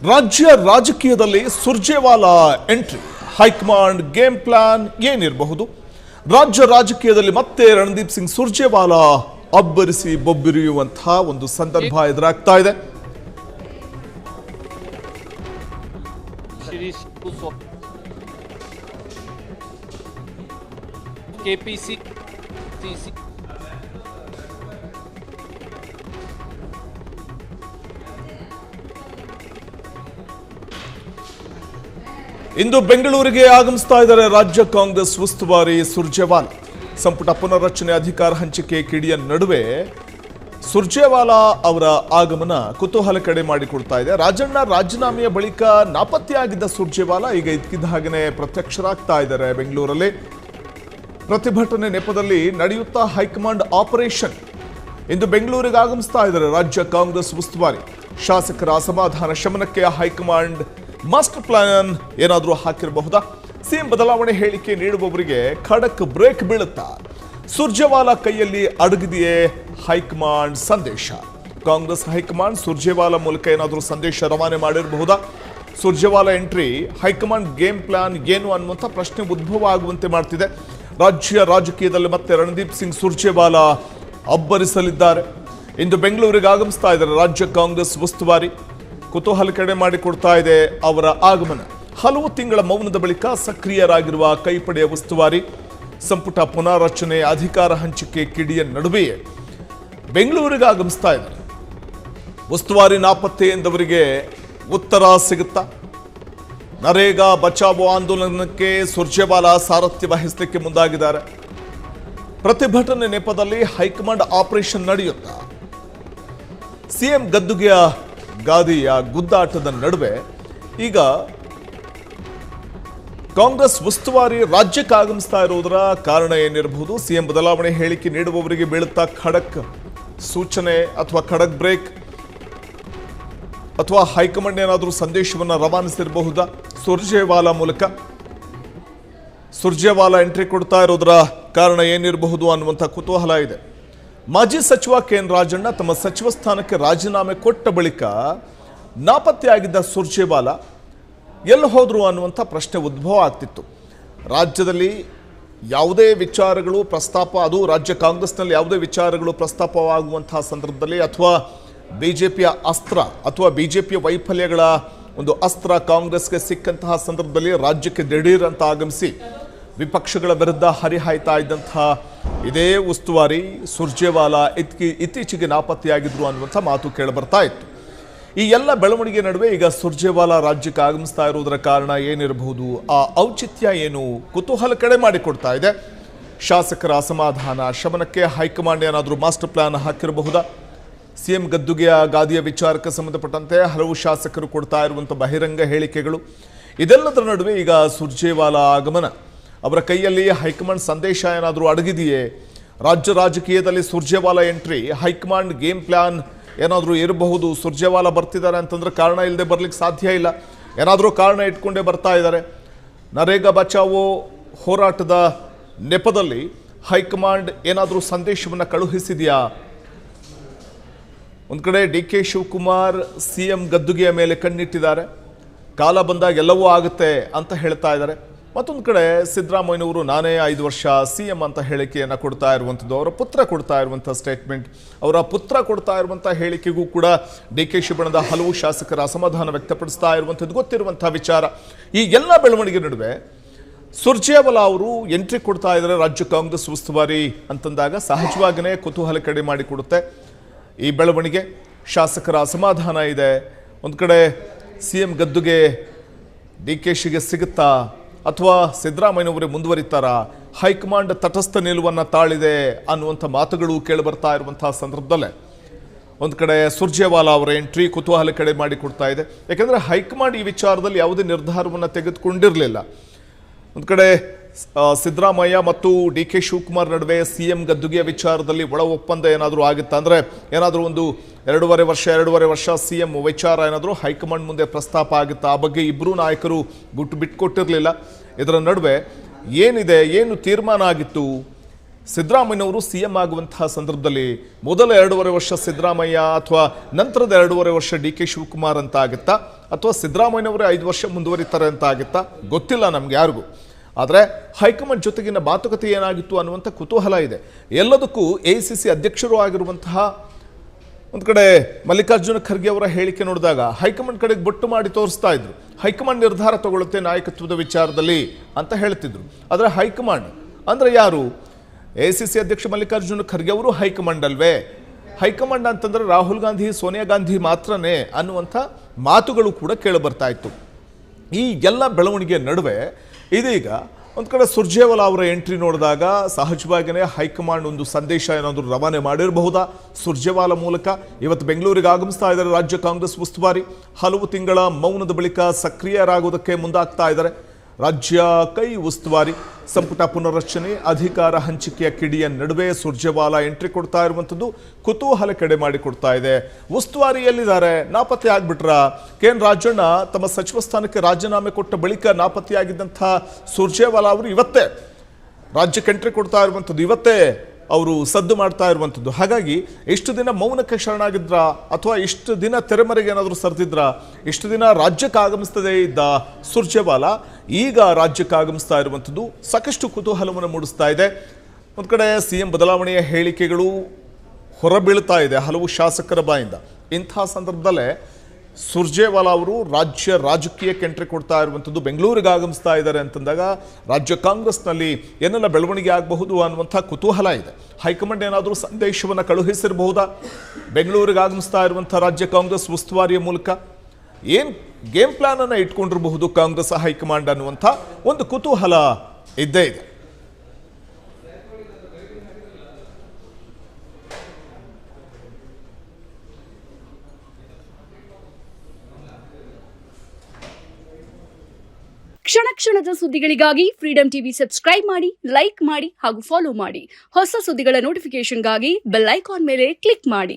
ರಾಜ್ಯ ರಾಜಕೀಯದಲ್ಲಿ Surjewala entry, high command game plan ಏನಿರಬಹುದು? ರಾಜ್ಯ ರಾಜಕೀಯದಲ್ಲಿ ಮತ್ತೆ ರಣದೀಪ್ ಸಿಂಗ್ ಸುರ್ಜೇವಾಲಾ ಅಬ್ಬರಿಸಿ ಬೊಬ್ಬಿರಿಯುವಂತಹ ಒಂದು ಸಂದರ್ಭ ಎದುರಾಗ್ತಾ ಇದೆ. ಕೆಪಿಸಿ ಇಂದು ಬೆಂಗಳೂರಿಗೆ ಆಗಮಿಸ್ತಾ ಇದ್ದಾರೆ ರಾಜ್ಯ ಕಾಂಗ್ರೆಸ್ ಉಸ್ತುವಾರಿ ಸುರ್ಜೇವಾಲಾ. ಸಂಪುಟ ಪುನರ್ರಚನೆ ಅಧಿಕಾರ ಹಂಚಿಕೆ ಕಿಡಿಯ ನಡುವೆ ಸುರ್ಜೇವಾಲಾ ಅವರ ಆಗಮನ ಕುತೂಹಲ ಕಡೆ ಮಾಡಿಕೊಡ್ತಾ ಇದೆ. ರಾಜಣ್ಣ ರಾಜೀನಾಮೆಯ ಬಳಿಕ ನಾಪತ್ತೆಯಾಗಿದ್ದ ಸುರ್ಜೇವಾಲಾ ಈಗ ಇದ್ದಕ್ಕಿದ್ದ ಹಾಗೆಯೇ ಪ್ರತ್ಯಕ್ಷರಾಗ್ತಾ ಇದ್ದಾರೆ ಬೆಂಗಳೂರಲ್ಲಿ. ಪ್ರತಿಭಟನೆ ನೆಪದಲ್ಲಿ ನಡೆಯುತ್ತಾ ಹೈಕಮಾಂಡ್ ಆಪರೇಷನ್. ಇಂದು ಬೆಂಗಳೂರಿಗೆ ಆಗಮಿಸ್ತಾ ಇದ್ದಾರೆ ರಾಜ್ಯ ಕಾಂಗ್ರೆಸ್ ಉಸ್ತುವಾರಿ. ಶಾಸಕರ ಅಸಮಾಧಾನ ಶಮನಕ್ಕೆ ಹೈಕಮಾಂಡ್ ಮಾಸ್ಟರ್ ಪ್ಲಾನ್ ಏನಾದರೂ ಹಾಕಿರಬಹುದಾ? ಸಿಎಂ ಬದಲಾವಣೆ ಹೇಳಿಕೆ ನೀಡುವವರಿಗೆ ಖಡಕ್ ಬ್ರೇಕ್ ಬೀಳುತ್ತಾ? ಸುರ್ಜೇವಾಲಾ ಕೈಯಲ್ಲಿ ಅಡಗಿದೆಯೇ ಹೈಕಮಾಂಡ್ ಸಂದೇಶ? ಕಾಂಗ್ರೆಸ್ ಹೈಕಮಾಂಡ್ ಸುರ್ಜೇವಾಲಾ ಮೂಲಕ ಏನಾದರೂ ಸಂದೇಶ ರವಾನೆ ಮಾಡಿರಬಹುದಾ? Surjewala entry high command game plan ಏನು ಅನ್ನುವಂಥ ಪ್ರಶ್ನೆ ಉದ್ಭವ ಆಗುವಂತೆ ಮಾಡ್ತಿದೆ. ರಾಜ್ಯ ರಾಜಕೀಯದಲ್ಲಿ ಮತ್ತೆ ರಣದೀಪ್ ಸಿಂಗ್ ಸುರ್ಜೇವಾಲಾ ಅಬ್ಬರಿಸಲಿದ್ದಾರೆ. ಇಂದು ಬೆಂಗಳೂರಿಗೆ ಆಗಮಿಸ್ತಾ ಇದ್ದಾರೆ ರಾಜ್ಯ ಕಾಂಗ್ರೆಸ್ ಉಸ್ತುವಾರಿ. ಕುತೂಹಲ ಕಡೆ ಮಾಡಿಕೊಡ್ತಾ ಇದೆ ಅವರ ಆಗಮನ. ಹಲವು ತಿಂಗಳ ಮೌನದ ಬಳಿಕ ಸಕ್ರಿಯರಾಗಿರುವ ಕೈಪಡೆಯ ಉಸ್ತುವಾರಿ ಸಂಪುಟ ಪುನರ್ರಚನೆ ಅಧಿಕಾರ ಹಂಚಿಕೆ ಕಿಡಿಯ ನಡುವೆಯೇ ಬೆಂಗಳೂರಿಗೆ ಆಗಮಿಸ್ತಾ ಇದ್ದಾರೆ. ಉಸ್ತುವಾರಿ ನಾಪತ್ತೆ ಎಂದವರಿಗೆ ಉತ್ತರ ಸಿಗುತ್ತಾ? ನರೇಗಾ ಬಚಾವೋ ಆಂದೋಲನಕ್ಕೆ ಸುರ್ಜೇವಾಲಾ ಸಾರಥ್ಯ ವಹಿಸಲಿಕ್ಕೆ ಮುಂದಾಗಿದ್ದಾರೆ. ಪ್ರತಿಭಟನೆ ನೆಪದಲ್ಲಿ ಹೈಕಮಾಂಡ್ ಆಪರೇಷನ್ ನಡೆಯುತ್ತಾ? ಸಿಎಂ ಗದ್ದುಗೆಯ ಗಾದಿಯ ಗುದ್ದಾಟದ ನಡುವೆ ಈಗ ಕಾಂಗ್ರೆಸ್ ಉಸ್ತುವಾರಿ ರಾಜ್ಯಕ್ಕೆ ಆಗಮಿಸ್ತಾ ಇರುವುದರ ಕಾರಣ ಏನಿರಬಹುದು? ಸಿಎಂ ಬದಲಾವಣೆ ಹೇಳಿಕೆ ನೀಡುವವರಿಗೆ ಬೀಳುತ್ತಾ ಖಡಕ್ ಸೂಚನೆ ಅಥವಾ ಖಡಕ್ ಬ್ರೇಕ್, ಅಥವಾ ಹೈಕಮಾಂಡ್ ಏನಾದರೂ ಸಂದೇಶವನ್ನು ರವಾನಿಸಿರಬಹುದಾ ಸುರ್ಜೇವಾಲಾ ಮೂಲಕ? ಸುರ್ಜೇವಾಲಾ ಎಂಟ್ರಿ ಕೊಡ್ತಾ ಇರೋದರ ಕಾರಣ ಏನಿರಬಹುದು ಅನ್ನುವಂಥ ಕುತೂಹಲ ಇದೆ. ಮಾಜಿ ಸಚಿವ ಕೆಎನ್ ರಾಜಣ್ಣ ತಮ್ಮ ಸಚಿವ ಸ್ಥಾನಕ್ಕೆ ರಾಜೀನಾಮೆ ಕೊಟ್ಟ ಬಳಿಕ ನಾಪತ್ತೆಯಾಗಿದ್ದ ಸುರ್ಜೇವಾಲಾ ಎಲ್ಲಿ ಹೋದ್ರು ಅನ್ನುವಂಥ ಪ್ರಶ್ನೆ ಉದ್ಭವ ಆಗ್ತಿತ್ತು. ರಾಜ್ಯದಲ್ಲಿ ಯಾವುದೇ ವಿಚಾರಗಳು ಪ್ರಸ್ತಾಪ, ಅದು ರಾಜ್ಯ ಕಾಂಗ್ರೆಸ್ನಲ್ಲಿ ಯಾವುದೇ ವಿಚಾರಗಳು ಪ್ರಸ್ತಾಪವಾಗುವಂತಹ ಸಂದರ್ಭದಲ್ಲಿ, ಅಥವಾ ಬಿಜೆಪಿಯ ಅಸ್ತ್ರ ಅಥವಾ ಬಿಜೆಪಿಯ ವೈಫಲ್ಯಗಳ ಒಂದು ಅಸ್ತ್ರ ಕಾಂಗ್ರೆಸ್ಗೆ ಸಿಕ್ಕಂತಹ ಸಂದರ್ಭದಲ್ಲಿ ರಾಜ್ಯಕ್ಕೆ ದಿಢೀರ್ ಅಂತ ಆಗಮಿಸಿ ವಿಪಕ್ಷಗಳ ವಿರುದ್ಧ ಹರಿಹಾಯ್ತಾ ಇದ್ದಂತಹ ಇದೇ ಉಸ್ತುವಾರಿ ಸುರ್ಜೇವಾಲಾ ಇತ್ತೀಚೆಗೆ ನಾಪತ್ತೆಯಾಗಿದ್ರು ಅನ್ನುವಂಥ ಮಾತು ಕೇಳಿಬರ್ತಾ ಇತ್ತು. ಈ ಎಲ್ಲ ಬೆಳವಣಿಗೆ ನಡುವೆ ಈಗ ಸುರ್ಜೇವಾಲಾ ರಾಜ್ಯಕ್ಕೆ ಆಗಮಿಸ್ತಾ ಇರುವುದರ ಕಾರಣ ಏನಿರಬಹುದು? ಆ ಔಚಿತ್ಯ ಏನು? ಕುತೂಹಲ ಕಡೆ ಮಾಡಿಕೊಡ್ತಾ ಇದೆ. ಶಾಸಕರ ಅಸಮಾಧಾನ ಶಮನಕ್ಕೆ ಹೈಕಮಾಂಡ್ ಏನಾದರೂ ಮಾಸ್ಟರ್ ಪ್ಲಾನ್ ಹಾಕಿರಬಹುದಾ? ಸಿಎಂ ಗದ್ದುಗೆಯ ಗಾದಿಯ ವಿಚಾರಕ್ಕೆ ಸಂಬಂಧಪಟ್ಟಂತೆ ಹಲವು ಶಾಸಕರು ಕೊಡ್ತಾ ಇರುವಂಥ ಬಹಿರಂಗ ಹೇಳಿಕೆಗಳು, ಇದೆಲ್ಲದರ ನಡುವೆ ಈಗ ಸುರ್ಜೇವಾಲಾ ಆಗಮನ. ಅವರ ಕೈಯಲ್ಲಿ ಹೈಕಮಾಂಡ್ ಸಂದೇಶ ಏನಾದರೂ ಅಡಗಿದೆಯೇ? ರಾಜ್ಯ ರಾಜಕೀಯದಲ್ಲಿ Surjewala entry, high command game plan ಏನಾದರೂ ಇರಬಹುದು? ಸುರ್ಜೇವಾಲಾ ಬರ್ತಿದ್ದಾರೆ ಅಂತಂದ್ರೆ ಕಾರಣ ಇಲ್ಲದೆ ಬರ್ಲಿಕ್ಕೆ ಸಾಧ್ಯ ಇಲ್ಲ. ಏನಾದರೂ ಕಾರಣ ಇಟ್ಕೊಂಡೇ ಬರ್ತಾ ಇದ್ದಾರೆ. ನರೇಗಾ ಬಚಾವೋ ಹೋರಾಟದ ನೆಪದಲ್ಲಿ ಹೈಕಮಾಂಡ್ ಏನಾದರೂ ಸಂದೇಶವನ್ನು ಕಳುಹಿಸಿದೆಯಾ? ಒಂದು ಕಡೆ ಡಿ ಕೆ ಶಿವಕುಮಾರ್ ಸಿಎಂ ಗದ್ದುಗೆಯ ಮೇಲೆ ಕಣ್ಣಿಟ್ಟಿದ್ದಾರೆ. ಕಾಲ ಬಂದಾಗ ಎಲ್ಲವೂ ಆಗುತ್ತೆ ಅಂತ ಹೇಳ್ತಾ ಇದ್ದಾರೆ. ಮತ್ತೊಂದು ಕಡೆ ಸಿದ್ದರಾಮಯ್ಯನವರು ನಾನೇ 5 ವರ್ಷ ಸಿಎಂ ಅಂತ ಹೇಳಿಕೆಯನ್ನು ಕೊಡ್ತಾ ಇರುವಂಥದ್ದು, ಅವರ ಪುತ್ರ ಕೊಡ್ತಾ ಇರುವಂಥ ಸ್ಟೇಟ್ಮೆಂಟ್, ಅವರ ಪುತ್ರ ಕೊಡ್ತಾ ಇರುವಂಥ ಹೇಳಿಕೆಗೂ ಕೂಡ ಡಿ ಕೆ ಶಿವಣ್ಣದ ಹಲವು ಶಾಸಕರ ಅಸಮಾಧಾನ ವ್ಯಕ್ತಪಡಿಸ್ತಾ ಇರುವಂಥದ್ದು ಗೊತ್ತಿರುವಂಥ ವಿಚಾರ. ಈ ಎಲ್ಲ ಬೆಳವಣಿಗೆ ನಡುವೆ ಸುರ್ಜೇವಾಲಾ ಅವರು ಎಂಟ್ರಿ ಕೊಡ್ತಾ ಇದ್ದಾರೆ ರಾಜ್ಯ ಕಾಂಗ್ರೆಸ್ ಉಸ್ತುವಾರಿ ಅಂತಂದಾಗ ಸಹಜವಾಗಿಯೇ ಕುತೂಹಲ ಕಡೆ ಮಾಡಿಕೊಡುತ್ತೆ ಈ ಬೆಳವಣಿಗೆ. ಶಾಸಕರ ಅಸಮಾಧಾನ ಇದೆ. ಒಂದು ಕಡೆ ಸಿಎಂ ಗದ್ದುಗೆ ಡಿ ಕೆ ಶಿಗೆ ಸಿಗುತ್ತಾ, ಅಥವಾ ಸಿದ್ದರಾಮಯ್ಯನವರೇ ಮುಂದುವರಿತಾರಾ? ಹೈಕಮಾಂಡ್ ತಟಸ್ಥ ನಿಲುವನ್ನು ತಾಳಿದೆ ಅನ್ನುವಂಥ ಮಾತುಗಳು ಕೇಳಿಬರ್ತಾ ಇರುವಂತಹ ಸಂದರ್ಭದಲ್ಲೇ ಒಂದು ಕಡೆ ಸುರ್ಜೇವಾಲಾ ಅವರ ಎಂಟ್ರಿ ಕುತೂಹಲ ಕಡೆ ಮಾಡಿಕೊಡ್ತಾ ಇದೆ. ಯಾಕೆಂದರೆ ಹೈಕಮಾಂಡ್ ಈ ವಿಚಾರದಲ್ಲಿ ಯಾವುದೇ ನಿರ್ಧಾರವನ್ನು ತೆಗೆದುಕೊಂಡಿರಲಿಲ್ಲ. ಒಂದು ಕಡೆ ಸಿದ್ದರಾಮಯ್ಯ ಮತ್ತು ಡಿ ಕೆ ಶಿವಕುಮಾರ್ ನಡುವೆ ಸಿಎಂ ಗದ್ದುಗೆಯ ವಿಚಾರದಲ್ಲಿ ಒಳ ಒಪ್ಪಂದ ಏನಾದರೂ ಆಗುತ್ತಾ ಅಂದರೆ, ಏನಾದರೂ ಒಂದು 2.5 ವರ್ಷ ಸಿಎಂ ವಿಚಾರ ಏನಾದರೂ ಹೈಕಮಾಂಡ್ ಮುಂದೆ ಪ್ರಸ್ತಾಪ ಆಗುತ್ತಾ? ಆ ಬಗ್ಗೆ ಇಬ್ಬರೂ ನಾಯಕರು ಬಿಟ್ಟುಕೊಟ್ಟಿರಲಿಲ್ಲ. ಇದರ ನಡುವೆ ಏನಿದೆ, ಏನು ತೀರ್ಮಾನ ಆಗಿತ್ತು? ಸಿದ್ದರಾಮಯ್ಯನವರು ಸಿಎಂ ಆಗುವಂತಹ ಸಂದರ್ಭದಲ್ಲಿ ಮೊದಲ 2.5 ವರ್ಷ ಸಿದ್ದರಾಮಯ್ಯ ಅಥವಾ ನಂತರದ 2.5 ವರ್ಷ ಡಿ ಕೆ ಶಿವಕುಮಾರ್ ಅಂತ ಆಗುತ್ತಾ, ಅಥವಾ ಸಿದ್ದರಾಮಯ್ಯನವರೇ 5 ವರ್ಷ ಮುಂದುವರಿತಾರೆ ಅಂತ ಆಗಿತ್ತಾ ಗೊತ್ತಿಲ್ಲ ನಮ್ಗೆ ಯಾರಿಗೂ. ಆದರೆ ಹೈಕಮಾಂಡ್ ಜೊತೆಗಿನ ಮಾತುಕತೆ ಏನಾಗಿತ್ತು ಅನ್ನುವಂಥ ಕುತೂಹಲ ಇದೆ. ಎಲ್ಲದಕ್ಕೂ ACC ಅಧ್ಯಕ್ಷರು ಆಗಿರುವಂತಹ ಒಂದು ಕಡೆ ಮಲ್ಲಿಕಾರ್ಜುನ ಖರ್ಗೆ ಅವರ ಹೇಳಿಕೆ ನೋಡಿದಾಗ ಹೈಕಮಾಂಡ್ ಕಡೆಗೆ ಬೊಟ್ಟು ಮಾಡಿ ತೋರಿಸ್ತಾ ಇದ್ರು. ಹೈಕಮಾಂಡ್ ನಿರ್ಧಾರ ತಗೊಳ್ಳುತ್ತೆ ನಾಯಕತ್ವದ ವಿಚಾರದಲ್ಲಿ ಅಂತ ಹೇಳ್ತಿದ್ರು. ಆದರೆ ಹೈಕಮಾಂಡ್ ಅಂದರೆ ಯಾರು? ACC ಅಧ್ಯಕ್ಷ ಮಲ್ಲಿಕಾರ್ಜುನ ಖರ್ಗೆ ಅವರು ಹೈಕಮಾಂಡ್ ಅಲ್ವೇ? ಹೈಕಮಾಂಡ್ ಅಂತಂದ್ರೆ ರಾಹುಲ್ ಗಾಂಧಿ, ಸೋನಿಯಾ ಗಾಂಧಿ ಮಾತ್ರನೇ ಅನ್ನುವಂಥ ಮಾತುಗಳು ಕೂಡ ಕೇಳಿಬರ್ತಾ ಇತ್ತು. ಈ ಎಲ್ಲ ಬೆಳವಣಿಗೆ ನಡುವೆ ಇದೀಗ ಒಂದು ಕಡೆ ಸುರ್ಜೇವಾಲಾ ಅವರ ಎಂಟ್ರಿ ನೋಡಿದಾಗ ಸಹಜವಾಗಿಯೇ ಹೈಕಮಾಂಡ್ ಒಂದು ಸಂದೇಶ ಏನಾದರೂ ರವಾನೆ ಮಾಡಿರಬಹುದಾ ಸುರ್ಜೇವಾಲಾ ಮೂಲಕ? ಇವತ್ತು ಬೆಂಗಳೂರಿಗೆ ಆಗಮಿಸ್ತಾ ಇದ್ದಾರೆ ರಾಜ್ಯ ಕಾಂಗ್ರೆಸ್ ಉಸ್ತುವಾರಿ. ಹಲವು ತಿಂಗಳ ಮೌನದ ಬಳಿಕ ಸಕ್ರಿಯರಾಗುವುದಕ್ಕೆ ಮುಂದಾಗ್ತಾ ಇದ್ದಾರೆ. ರಾಜ್ಯ ಕೈ ಉಸ್ತುವಾರಿ ಸಂಪುಟ ಪುನರ್ರಚನೆ ಅಧಿಕಾರ ಹಂಚಿಕೆಯ ಕಿಡಿಯ ನಡುವೆ ಸುರ್ಜೇವಾಲಾ ಎಂಟ್ರಿ ಕೊಡ್ತಾ ಇರುವಂಥದ್ದು ಕುತೂಹಲ ಕೆಡೆ ಮಾಡಿಕೊಡ್ತಾ ಇದೆ. ಉಸ್ತುವಾರಿ ಎಲ್ಲಿದ್ದಾರೆ? ನಾಪತ್ತೆ ಆಗ್ಬಿಟ್ರ? KN ರಾಜಣ್ಣ ತಮ್ಮ ಸಚಿವ ಸ್ಥಾನಕ್ಕೆ ರಾಜೀನಾಮೆ ಕೊಟ್ಟ ಬಳಿಕ ನಾಪತ್ತೆಯಾಗಿದ್ದಂಥ ಸುರ್ಜೇವಾಲಾ ಅವರು ಇವತ್ತೇ ರಾಜ್ಯಕ್ಕೆ ಎಂಟ್ರಿ ಕೊಡ್ತಾ ಇರುವಂಥದ್ದು, ಇವತ್ತೇ ಅವರು ಸದ್ದು ಮಾಡ್ತಾ ಇರುವಂಥದ್ದು. ಹಾಗಾಗಿ ಇಷ್ಟು ದಿನ ಮೌನಕ್ಕೆ ಶರಣಾಗಿದ್ರ ಅಥವಾ ಇಷ್ಟು ದಿನ ತೆರೆಮರೆಗೆ ಏನಾದರೂ ಸರಿದಿದ್ರ? ಇಷ್ಟು ದಿನ ರಾಜ್ಯಕ್ಕೆ ಆಗಮಿಸ್ತದೇ ಇದ್ದ ಸುರ್ಜೇವಾಲಾ ಈಗ ರಾಜ್ಯಕ್ಕೆ ಆಗಮಿಸ್ತಾ ಇರುವಂಥದ್ದು ಸಾಕಷ್ಟು ಕುತೂಹಲವನ್ನು ಮೂಡಿಸ್ತಾ ಇದೆ. ಒಂದು ಕಡೆ CM ಬದಲಾವಣೆಯ ಹೇಳಿಕೆಗಳು ಹೊರಬೀಳ್ತಾ ಇದೆ ಹಲವು ಶಾಸಕರ ಬಾಯಿಂದ. ಇಂಥ ಸಂದರ್ಭದಲ್ಲೇ ಸುರ್ಜೇವಾಲಾ ಅವರು ರಾಜ್ಯ ರಾಜಕೀಯಕ್ಕೆ ಎಂಟ್ರಿ ಕೊಡ್ತಾ ಇರುವಂಥದ್ದು, ಬೆಂಗಳೂರಿಗೆ ಆಗಮಿಸ್ತಾ ಇದ್ದಾರೆ ಅಂತಂದಾಗ ರಾಜ್ಯ ಕಾಂಗ್ರೆಸ್ನಲ್ಲಿ ಏನೆಲ್ಲ ಬೆಳವಣಿಗೆ ಆಗಬಹುದು ಅನ್ನುವಂಥ ಕುತೂಹಲ ಇದೆ. ಹೈಕಮಾಂಡ್ ಏನಾದರೂ ಸಂದೇಶವನ್ನು ಕಳುಹಿಸಿರಬಹುದಾ? ಬೆಂಗಳೂರಿಗೆ ಆಗಮಿಸ್ತಾ ಇರುವಂಥ ರಾಜ್ಯ ಕಾಂಗ್ರೆಸ್ ಉಸ್ತುವಾರಿಯ ಮೂಲಕ ಏನು ಗೇಮ್ ಪ್ಲಾನ್ ಅನ್ನು ಇಟ್ಕೊಂಡಿರಬಹುದು ಕಾಂಗ್ರೆಸ್ ಹೈಕಮಾಂಡ್ ಅನ್ನುವಂಥ ಒಂದು ಕುತೂಹಲ ಇದ್ದೇ ಇದೆ. ಕ್ಷಣ ಕ್ಷಣದ ಸುದ್ದಿಗಳಿಗಾಗಿ ಫ್ರೀಡಂ ಟಿವಿ ಸಬ್ಸ್ಕ್ರೈಬ್ ಮಾಡಿ, ಲೈಕ್ ಮಾಡಿ ಹಾಗೂ ಫಾಲೋ ಮಾಡಿ. ಹೊಸ ಸುದ್ದಿಗಳ ನೋಟಿಫಿಕೇಶನ್ಗಾಗಿ ಬೆಲ್ ಐಕಾನ್ ಮೇಲೆ ಕ್ಲಿಕ್ ಮಾಡಿ.